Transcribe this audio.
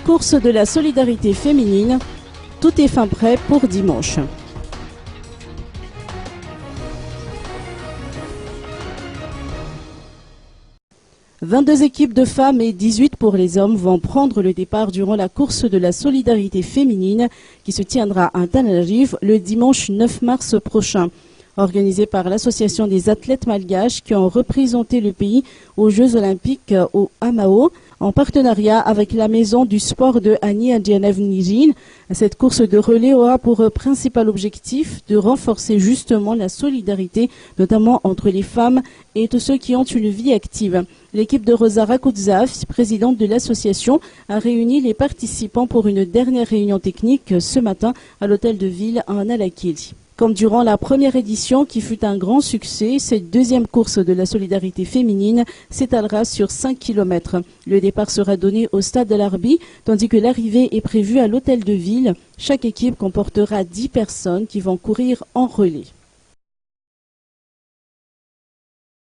course de la solidarité féminine, tout est fin prêt pour dimanche. « 22 équipes de femmes et 18 pour les hommes vont prendre le départ durant la course de la solidarité féminine qui se tiendra à Tananarive le dimanche 9 mars prochain. Organisée par l'Association des athlètes malgaches qui ont représenté le pays aux Jeux olympiques au Amao, en partenariat avec la Maison du sport de Ani Adjanev-Nijin. Cette course de relais aura pour principal objectif de renforcer justement la solidarité, notamment entre les femmes et tous ceux qui ont une vie active. L'équipe de Rosa Rakutzaf, présidente de l'association, a réuni les participants pour une dernière réunion technique ce matin à l'hôtel de ville à Nalakili. Comme durant la première édition qui fut un grand succès, cette deuxième course de la solidarité féminine s'étalera sur 5 km. Le départ sera donné au stade de l'Arbi, tandis que l'arrivée est prévue à l'hôtel de ville. Chaque équipe comportera 10 personnes qui vont courir en relais.